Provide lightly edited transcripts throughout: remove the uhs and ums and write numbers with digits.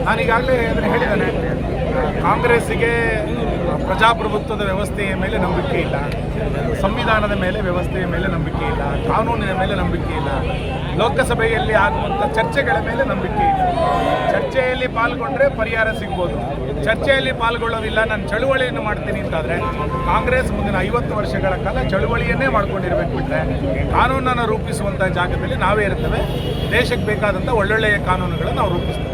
ನಾನೀಗಾಗಲೇ ಅದನ್ನು ಹೇಳಿದ್ದೇನೆ. ಕಾಂಗ್ರೆಸ್ಸಿಗೆ ಪ್ರಜಾಪ್ರಭುತ್ವದ ವ್ಯವಸ್ಥೆಯ ಮೇಲೆ ನಂಬಿಕೆ ಇಲ್ಲ, ಸಂವಿಧಾನದ ಮೇಲೆ ವ್ಯವಸ್ಥೆಯ ಮೇಲೆ ನಂಬಿಕೆ ಇಲ್ಲ, ಕಾನೂನಿನ ಮೇಲೆ ನಂಬಿಕೆ ಇಲ್ಲ, ಲೋಕಸಭೆಯಲ್ಲಿ ಆಗುವಂಥ ಚರ್ಚೆಗಳ ಮೇಲೆ ನಂಬಿಕೆ ಇಲ್ಲ. ಚರ್ಚೆಯಲ್ಲಿ ಪಾಲ್ಗೊಂಡ್ರೆ ಪರಿಹಾರ ಸಿಗ್ಬೋದು, ಚರ್ಚೆಯಲ್ಲಿ ಪಾಲ್ಗೊಳ್ಳೋದಿಲ್ಲ, ನಾನು ಚಳುವಳಿಯನ್ನು ಮಾಡ್ತೀನಿ ಅಂತಾದರೆ ಕಾಂಗ್ರೆಸ್ ಮುಂದಿನ 50 ವರ್ಷಗಳ ಕಾಲ ಚಳುವಳಿಯನ್ನೇ ಮಾಡ್ಕೊಂಡಿರಬೇಕು. ಬಿಟ್ಟರೆ ಕಾನೂನನ್ನು ರೂಪಿಸುವಂಥ ಜಾಗದಲ್ಲಿ ನಾವೇ ಇರ್ತೇವೆ. ದೇಶಕ್ಕೆ ಬೇಕಾದಂಥ ಒಳ್ಳೊಳ್ಳೆಯ ಕಾನೂನುಗಳನ್ನು ನಾವು ರೂಪಿಸ್ತೇವೆ.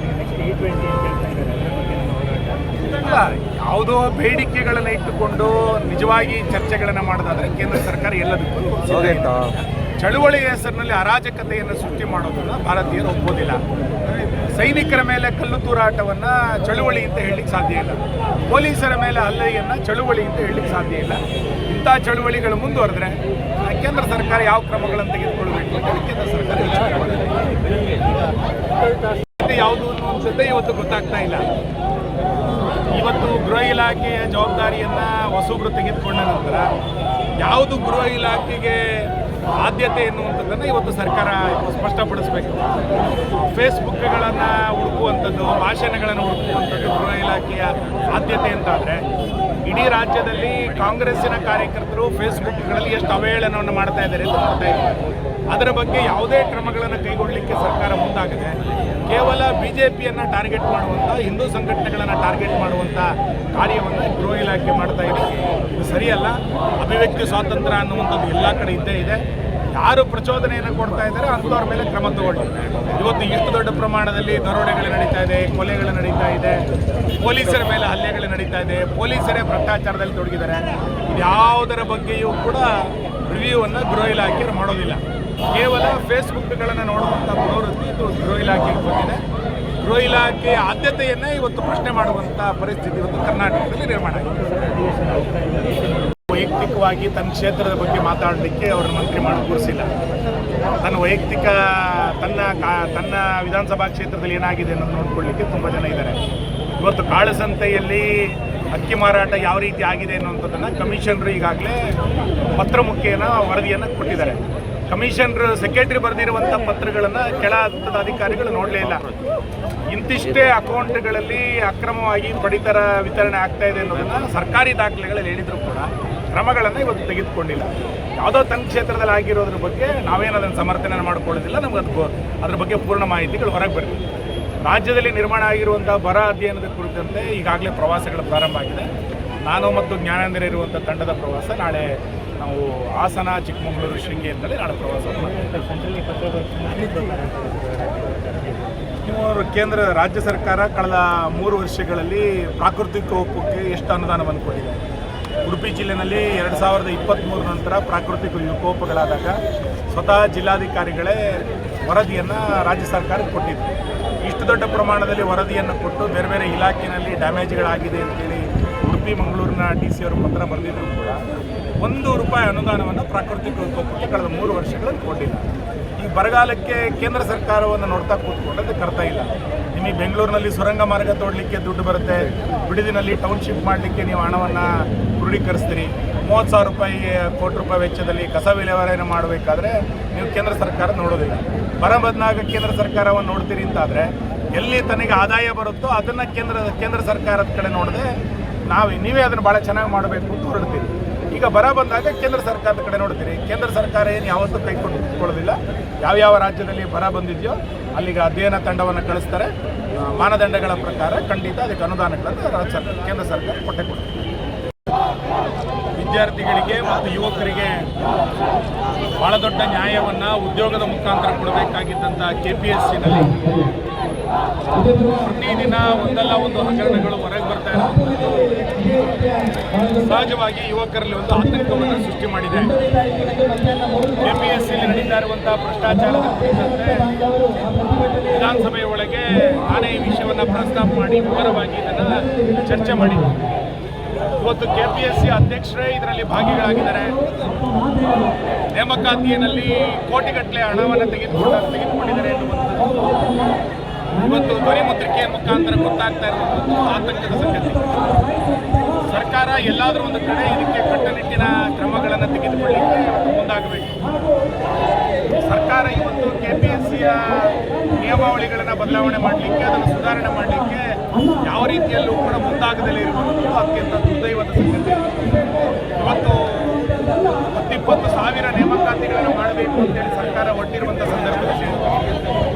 ಯಾವುದೋ ಬೇಡಿಕೆಗಳನ್ನು ಇಟ್ಟುಕೊಂಡು ನಿಜವಾಗಿ ಚರ್ಚೆಗಳನ್ನು ಮಾಡೋದಾದರೆ ಕೇಂದ್ರ ಸರ್ಕಾರ ಎಲ್ಲದಕ್ಕೂ ಚಳುವಳಿಯ ಹೆಸರಿನಲ್ಲಿ ಅರಾಜಕತೆಯನ್ನು ಸೃಷ್ಟಿ ಮಾಡೋದನ್ನು ಭಾರತೀಯರು ಒಪ್ಪೋದಿಲ್ಲ. ಸೈನಿಕರ ಮೇಲೆ ಕಲ್ಲು ತೂರಾಟವನ್ನು ಚಳುವಳಿ ಅಂತ ಹೇಳಲಿಕ್ಕೆ ಸಾಧ್ಯ ಇಲ್ಲ. ಪೊಲೀಸರ ಮೇಲೆ ಹಲ್ಲೆಯನ್ನು ಚಳುವಳಿ ಅಂತ ಹೇಳಲಿಕ್ಕೆ ಸಾಧ್ಯ ಇಲ್ಲ. ಇಂಥ ಚಳುವಳಿಗಳು ಮುಂದುವರೆದ್ರೆ ಕೇಂದ್ರ ಸರ್ಕಾರ ಯಾವ ಕ್ರಮಗಳನ್ನು ತೆಗೆದುಕೊಳ್ಬೇಕು ಅಂತ ಕೇಂದ್ರ ಸರ್ಕಾರ ಯಾವುದು ಅನ್ನುವಂಥದ್ದೇ ಇವತ್ತು ಗೊತ್ತಾಗ್ತಾ ಇಲ್ಲ. ಇವತ್ತು ಗೃಹ ಇಲಾಖೆಯ ಜವಾಬ್ದಾರಿಯನ್ನು ಹೊಸಬ್ರು ತೆಗೆದುಕೊಂಡ ನಂತರ ಯಾವುದು ಗೃಹ ಇಲಾಖೆಗೆ ಆದ್ಯತೆ ಎನ್ನುವಂಥದ್ದನ್ನು ಇವತ್ತು ಸರ್ಕಾರ ಸ್ಪಷ್ಟಪಡಿಸಬೇಕು. ಫೇಸ್ಬುಕ್ಗಳನ್ನು ಹುಡುಕುವಂಥದ್ದು, ಭಾಷಣಗಳನ್ನು ಹುಡುಕುವಂಥದ್ದು ಗೃಹ ಇಲಾಖೆಯ ಆದ್ಯತೆ ಅಂತಾದರೆ, ಇಡೀ ರಾಜ್ಯದಲ್ಲಿ ಕಾಂಗ್ರೆಸ್ಸಿನ ಕಾರ್ಯಕರ್ತರು ಫೇಸ್ಬುಕ್ಗಳಲ್ಲಿ ಎಷ್ಟು ಅವಹೇಳನವನ್ನು ಮಾಡ್ತಾ ಇದ್ದಾರೆ ಅಂತ ನೋಡ್ತಾ ಇದ್ದಾರೆ. ಅದರ ಬಗ್ಗೆ ಯಾವುದೇ ಕ್ರಮಗಳನ್ನು ಕೈಗೊಳ್ಳಲಿಕ್ಕೆ ಸರ್ಕಾರ ಮುಂದಾಗಿದೆ. ಕೇವಲ BJPಯನ್ನು ಟಾರ್ಗೆಟ್ ಮಾಡುವಂಥ, ಹಿಂದೂ ಸಂಘಟನೆಗಳನ್ನು ಟಾರ್ಗೆಟ್ ಮಾಡುವಂಥ ಕಾರ್ಯವನ್ನು ಗೃಹ ಇಲಾಖೆ ಮಾಡ್ತಾ ಇದೆ. ಇದು ಸರಿಯಲ್ಲ. ಅಭಿವ್ಯಕ್ತಿ ಸ್ವಾತಂತ್ರ್ಯ ಅನ್ನುವಂಥದ್ದು ಎಲ್ಲ ಕಡೆ ಇದ್ದೇ ಇದೆ. ಯಾರು ಪ್ರಚೋದನೆಯನ್ನು ಕೊಡ್ತಾ ಇದ್ದಾರೆ ಅಂಥವ್ರ ಮೇಲೆ ಕ್ರಮ ತಗೊಳ್ಳಿ. ಇವತ್ತು ಇಷ್ಟು ದೊಡ್ಡ ಪ್ರಮಾಣದಲ್ಲಿ ದರೋಡೆಗಳು ನಡೀತಾ ಇದೆ, ಕೊಲೆಗಳು ನಡೀತಾ ಇದೆ, ಪೊಲೀಸರ ಮೇಲೆ ಹಲ್ಲೆಗಳು ನಡೀತಾ ಇದೆ, ಪೊಲೀಸರೇ ಭ್ರಷ್ಟಾಚಾರದಲ್ಲಿ ತೊಡಗಿದ್ದಾರೆ. ಯಾವುದರ ಬಗ್ಗೆಯೂ ಕೂಡ ರಿವ್ಯೂವನ್ನು ಗೃಹ ಇಲಾಖೆ ಮಾಡೋದಿಲ್ಲ. ಕೇವಲ ಫೇಸ್ಬುಕ್ಗಳನ್ನು ನೋಡುವಂಥ ಪ್ರವೃತ್ತಿ ಇದು ಗೃಹ ಇಲಾಖೆಗೆ ಬಂದಿದೆ. ಗೃಹ ಇಲಾಖೆ ಆದ್ಯತೆಯನ್ನೇ ಇವತ್ತು ಪ್ರಶ್ನೆ ಮಾಡುವಂಥ ಪರಿಸ್ಥಿತಿ ಇವತ್ತು ಕರ್ನಾಟಕದಲ್ಲಿ ನಿರ್ಮಾಣ ಆಗಿದೆ. ವೈಯಕ್ತಿಕವಾಗಿ ತನ್ನ ಕ್ಷೇತ್ರದ ಬಗ್ಗೆ ಮಾತಾಡಲಿಕ್ಕೆ ಅವರ ಮಂತ್ರಿ ಮಾಡಿ ಕೂರಿಸಿಲ್ಲ. ತನ್ನ ವೈಯಕ್ತಿಕ ತನ್ನ ವಿಧಾನಸಭಾ ಕ್ಷೇತ್ರದಲ್ಲಿ ಏನಾಗಿದೆ ಅನ್ನೋದು ನೋಡ್ಕೊಳ್ಳಿಕ್ಕೆ ತುಂಬ ಜನ ಇದ್ದಾರೆ. ಇವತ್ತು ಕಾಳಸಂತೆಯಲ್ಲಿ ಅಕ್ಕಿ ಮಾರಾಟ ಯಾವ ರೀತಿ ಆಗಿದೆ ಅನ್ನುವಂಥದ್ದನ್ನು ಕಮಿಷನರು ಈಗಾಗಲೇ ಪತ್ರ ಮುಖೇನ ವರದಿಯನ್ನು ಕೊಟ್ಟಿದ್ದಾರೆ. ಕಮಿಷನರ್ ಸೆಕ್ರೆಟರಿ ಬರೆದಿರುವಂಥ ಪತ್ರಗಳನ್ನು ಕೆಳ ಹಂತದ ಅಧಿಕಾರಿಗಳು ನೋಡಲೇ ಇಲ್ಲ. ಇಂತಿಷ್ಟೇ ಅಕೌಂಟ್ಗಳಲ್ಲಿ ಅಕ್ರಮವಾಗಿ ಪಡಿತರ ವಿತರಣೆ ಆಗ್ತಾ ಇದೆ ಅನ್ನೋದನ್ನು ಸರ್ಕಾರಿ ದಾಖಲೆಗಳಲ್ಲಿ ಹೇಳಿದರೂ ಕೂಡ ಕ್ರಮಗಳನ್ನು ಇವತ್ತು ತೆಗೆದುಕೊಂಡಿಲ್ಲ. ಯಾವುದೋ ತನ್ನ ಕ್ಷೇತ್ರದಲ್ಲಿ ಆಗಿರೋದ್ರ ಬಗ್ಗೆ ನಾವೇನು ಅದನ್ನು ಸಮರ್ಥನೆ ಮಾಡಿಕೊಳ್ಳೋದಿಲ್ಲ. ನಮಗೆ ಅದ್ರ ಬಗ್ಗೆ ಪೂರ್ಣ ಮಾಹಿತಿಗಳು ಹೊರಗೆ ಬರಬೇಕು. ರಾಜ್ಯದಲ್ಲಿ ನಿರ್ಮಾಣ ಆಗಿರುವಂಥ ಬರ ಅಧ್ಯಯನದ ಕುರಿತಂತೆ ಈಗಾಗಲೇ ಪ್ರವಾಸಗಳು ಪ್ರಾರಂಭ ಆಗಿದೆ. ನಾನು ಮತ್ತು ಜ್ಞಾನೇಂದ್ರ ಇರುವಂಥ ತಂಡದ ಪ್ರವಾಸ ನಾಳೆ ನಾವು ಹಾಸನ, ಚಿಕ್ಕಮಗಳೂರು, ಶೃಂಗೇರಿಯಲ್ಲಿ ನಾಳೆ ಪ್ರವಾಸ ಕೇಂದ್ರ ರಾಜ್ಯ ಸರ್ಕಾರ ಕಳೆದ 3 ವರ್ಷಗಳಲ್ಲಿ ಪ್ರಾಕೃತಿಕ ವಿಕೋಪಕ್ಕೆ ಎಷ್ಟು ಅನುದಾನವನ್ನು ಕೊಟ್ಟಿದೆ. ಉಡುಪಿ ಜಿಲ್ಲೆಯಲ್ಲಿ 2023 ನಂತರ ಪ್ರಾಕೃತಿಕ ವಿಕೋಪಗಳಾದಾಗ ಸ್ವತಃ ಜಿಲ್ಲಾಧಿಕಾರಿಗಳೇ ವರದಿಯನ್ನು ರಾಜ್ಯ ಸರ್ಕಾರಕ್ಕೆ ಕೊಟ್ಟಿದ್ರು. ಇಷ್ಟು ದೊಡ್ಡ ಪ್ರಮಾಣದಲ್ಲಿ ವರದಿಯನ್ನು ಕೊಟ್ಟು ಬೇರೆ ಬೇರೆ ಇಲಾಖೆಯಲ್ಲಿ ಡ್ಯಾಮೇಜ್ಗಳಾಗಿದೆ ಅಂತೇಳಿ ಉಡುಪಿ ಮಂಗಳೂರಿನ DC ಅವರು ಪತ್ರ ಬರೆದಿದ್ರು ಕೂಡ ₹1 ಅನುದಾನವನ್ನು ಪ್ರಾಕೃತಿಕ ವಿಕೋಪಕ್ಕೆ ಕಳೆದ 3 ವರ್ಷಗಳಲ್ಲಿ ಕೊಟ್ಟಿಲ್ಲ. ಈ ಬರಗಾಲಕ್ಕೆ ಕೇಂದ್ರ ಸರ್ಕಾರವನ್ನು ನೋಡ್ತಾ ಕೂತ್ಕೊಂಡದ್ದು ಕರ್ತಾ ಇಲ್ಲ. ನಿಮಗೆ ಬೆಂಗಳೂರಿನಲ್ಲಿ ಸುರಂಗ ಮಾರ್ಗ ತೋಡಲಿಕ್ಕೆ ದುಡ್ಡು ಬರುತ್ತೆ, ಬಿಡಿದಿನಲ್ಲಿ ಟೌನ್ಶಿಪ್ ಮಾಡಲಿಕ್ಕೆ ನೀವು ಹಣವನ್ನು ಕ್ರೋಢೀಕರಿಸ್ತೀರಿ. 30,000 ಕೋಟಿ ರೂಪಾಯಿ ವೆಚ್ಚದಲ್ಲಿ ಕಸ ವಿಲೇವಾರಿಯನ್ನು ಮಾಡಬೇಕಾದ್ರೆ ನೀವು ಕೇಂದ್ರ ಸರ್ಕಾರ ನೋಡೋದಿಲ್ಲ. ಬರ ಬಂದಾಗ ಕೇಂದ್ರ ಸರ್ಕಾರವನ್ನು ನೋಡ್ತೀರಿ ಅಂತಾದರೆ ಎಲ್ಲಿ ತನಗೆ ಆದಾಯ ಬರುತ್ತೋ ಅದನ್ನು ಕೇಂದ್ರ ಸರ್ಕಾರದ ಕಡೆ ನೋಡದೆ ನೀವೇ ಅದನ್ನು ಭಾಳ ಚೆನ್ನಾಗಿ ಮಾಡಬೇಕು ಅಂತ ಹೊರಡ್ತೀರಿ. ಈಗ ಬರ ಬಂದಾಗ ಕೇಂದ್ರ ಸರ್ಕಾರದ ಕಡೆ ನೋಡ್ತೀರಿ. ಕೇಂದ್ರ ಸರ್ಕಾರ ಏನು ಯಾವತ್ತೂ ಕೈ ಕೊಡೋದಿಲ್ಲ. ಯಾವ್ಯಾವ ರಾಜ್ಯದಲ್ಲಿ ಬರ ಬಂದಿದೆಯೋ ಅಲ್ಲಿಗೆ ಅಧ್ಯಯನ ತಂಡವನ್ನು ಕಳಿಸ್ತಾರೆ. ಮಾನದಂಡಗಳ ಪ್ರಕಾರ ಖಂಡಿತ ಅದಕ್ಕೆ ಅನುದಾನಗಳನ್ನು ಕೇಂದ್ರ ಸರ್ಕಾರ ಕೊಟ್ಟೆ ಕೊಡ್ತಾರೆ. ವಿದ್ಯಾರ್ಥಿಗಳಿಗೆ ಮತ್ತು ಯುವಕರಿಗೆ ಭಾಳ ದೊಡ್ಡ ನ್ಯಾಯವನ್ನು ಉದ್ಯೋಗದ ಮುಖಾಂತರ ಕೊಡಬೇಕಾಗಿದ್ದಂಥ KPSCನಲ್ಲಿ ಪ್ರತಿದಿನ ಒಂದಲ್ಲ ಒಂದು ಹಗರಣಗಳು ಹೊರಗೆ ಬರ್ತಾ ಇರೋದು ಸಹಜವಾಗಿ ಯುವಕರಲ್ಲಿ ಒಂದು ಆತಂಕವನ್ನು ಸೃಷ್ಟಿ ಮಾಡಿದೆ. KPSCಯಲ್ಲಿ ನಡೀತಾ ಇರುವಂಥ ಭ್ರಷ್ಟಾಚಾರದ ಕುರಿತಂತೆ ವಿಧಾನಸಭೆಯ ಒಳಗೆ ನಾನೇ ಈ ವಿಷಯವನ್ನು ಪ್ರಸ್ತಾಪ ಮಾಡಿ ವಿವರವಾಗಿ ಇದನ್ನು ಚರ್ಚೆ ಮಾಡಿದ್ದೆ. ಇವತ್ತು KPSC ಅಧ್ಯಕ್ಷರೇ ಇದರಲ್ಲಿ ಭಾಗಿಗಳಾಗಿದ್ದಾರೆ. ನೇಮಕಾತಿಯಲ್ಲಿ ಕೋಟಿಗಟ್ಟಲೆ ಹಣವನ್ನು ತೆಗೆದುಕೊಂಡಿದ್ದಾರೆ ಎನ್ನುವಂಥದ್ದು ಇವತ್ತು ಧ್ವನಿಮುದ್ರಿಕೆಯ ಮುಖಾಂತರ ಗೊತ್ತಾಗ್ತಾ ಇರುವಂಥದ್ದು ಆತಂಕದ ಸಂಗತಿ. ಸರ್ಕಾರ ಎಲ್ಲಾದರೂ ಒಂದು ಕಡೆ ಇದಕ್ಕೆ ಕಟ್ಟುನಿಟ್ಟಿನ ಕ್ರಮಗಳನ್ನು ತೆಗೆದುಕೊಳ್ಳಲಿಕ್ಕೆ ಮುಂದಾಗಬೇಕು. ಸರ್ಕಾರ ಇವತ್ತು KPSCಯ ನಿಯಮಾವಳಿಗಳನ್ನು ಬದಲಾವಣೆ ಮಾಡಲಿಕ್ಕೆ, ಅದನ್ನು ಸುಧಾರಣೆ ಮಾಡಲಿಕ್ಕೆ ಯಾವ ರೀತಿಯಲ್ಲೂ ಕೂಡ ಮುಂದಾಗದಲ್ಲೇ ಇರುವುದು ಅತ್ಯಂತ ದುರ್ದೈವದ ಸಂಗತಿ. ಇವತ್ತು 20 ಸಾವಿರ ನೇಮಕಾತಿಗಳನ್ನು ಮಾಡಬೇಕು ಅಂತೇಳಿ ಸರ್ಕಾರ ಹೊರಟಿರುವಂಥ ಸಂದರ್ಭದಲ್ಲಿ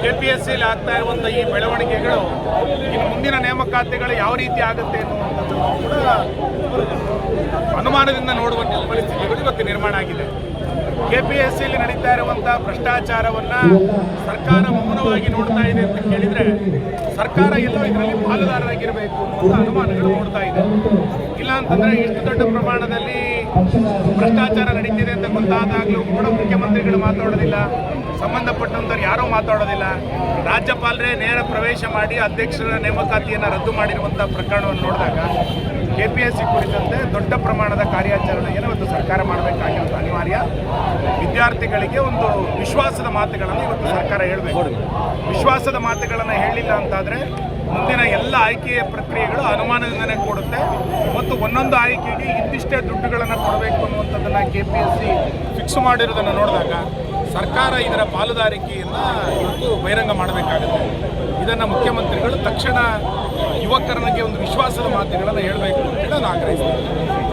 KPSCಯಲ್ಲಿ ಆಗ್ತಾ ಇರುವಂಥ ಈ ಬೆಳವಣಿಗೆಗಳು ಇನ್ನು ಮುಂದಿನ ನೇಮಕಾತಿಗಳು ಯಾವ ರೀತಿ ಆಗುತ್ತೆ ಅನ್ನುವಂಥದ್ದು ಕೂಡ ಅನುಮಾನದಿಂದ ನೋಡುವಂಥ ಪರಿಸ್ಥಿತಿಗಳು ಇವತ್ತು ನಿರ್ಮಾಣ ಆಗಿದೆ. KPSCಯಲ್ಲಿ ನಡೀತಾ ಇರುವಂಥ ಭ್ರಷ್ಟಾಚಾರವನ್ನು ಸರ್ಕಾರ ಮೌನವಾಗಿ ನೋಡ್ತಾ ಇದೆ ಅಂತ ಕೇಳಿದರೆ ಸರ್ಕಾರ ಎಲ್ಲೋ ಇದರಲ್ಲಿ ಪಾಲುದಾರರಾಗಿರಬೇಕು ಅನ್ನುವಂಥ ಅನುಮಾನಗಳು ನೋಡ್ತಾ ಇದೆ. ಇಲ್ಲ ಅಂತಂದರೆ ಇಷ್ಟು ದೊಡ್ಡ ಪ್ರಮಾಣದಲ್ಲಿ ಭ್ರಷ್ಟಾಚಾರ ನಡೀತಿದೆ ಅಂತ ಗೊತ್ತಾದಾಗಲೂ ಕೂಡ ಮುಖ್ಯಮಂತ್ರಿಗಳು ಮಾತಾಡೋದಿಲ್ಲ, ಸಂಬಂಧಪಟ್ಟಂಥವ್ರು ಯಾರೂ ಮಾತಾಡೋದಿಲ್ಲ. ರಾಜ್ಯಪಾಲರೇ ನೇರ ಪ್ರವೇಶ ಮಾಡಿ ಅಧ್ಯಕ್ಷರ ನೇಮಕಾತಿಯನ್ನು ರದ್ದು ಮಾಡಿರುವಂಥ ಪ್ರಕರಣವನ್ನು ನೋಡಿದಾಗ KPSC ಕುರಿತಂತೆ ದೊಡ್ಡ ಪ್ರಮಾಣದ ಕಾರ್ಯಾಚರಣೆಯನ್ನು ಇವತ್ತು ಸರ್ಕಾರ ಮಾಡಬೇಕಾಗಿರುವಂಥ ಅನಿವಾರ್ಯ. ವಿದ್ಯಾರ್ಥಿಗಳಿಗೆ ಒಂದು ವಿಶ್ವಾಸದ ಮಾತುಗಳನ್ನು ಇವತ್ತು ಸರ್ಕಾರ ಹೇಳಬೇಕು. ವಿಶ್ವಾಸದ ಮಾತುಗಳನ್ನು ಹೇಳಿಲ್ಲ ಅಂತಾದರೆ ಮುಂದಿನ ಎಲ್ಲ ಆಯ್ಕೆಯ ಪ್ರಕ್ರಿಯೆಗಳು ಅನುಮಾನದಿಂದನೇ ಕೊಡುತ್ತೆ ಮತ್ತು ಒಂದೊಂದು ಆಯ್ಕೆಗೆ ಇಂತಿಷ್ಟೇ ದುಡ್ಡುಗಳನ್ನು ಕೊಡಬೇಕು ಅನ್ನುವಂಥದ್ದನ್ನು KPSC ಫಿಕ್ಸ್ ಮಾಡಿರೋದನ್ನು ನೋಡಿದಾಗ ಸರ್ಕಾರ ಇದರ ಪಾಲುದಾರಿಕೆಯನ್ನು ಇವತ್ತು ಬಹಿರಂಗ ಮಾಡಬೇಕಾಗುತ್ತೆ. ಇದನ್ನು ಮುಖ್ಯಮಂತ್ರಿಗಳು ತಕ್ಷಣ ಯುವಕರನಿಗೆ ಒಂದು ವಿಶ್ವಾಸದ ಮಾತುಗಳನ್ನು ಹೇಳಬೇಕು ಅಂತ ನಾನು ಆಗ್ರಹಿಸ್ತೇನೆ.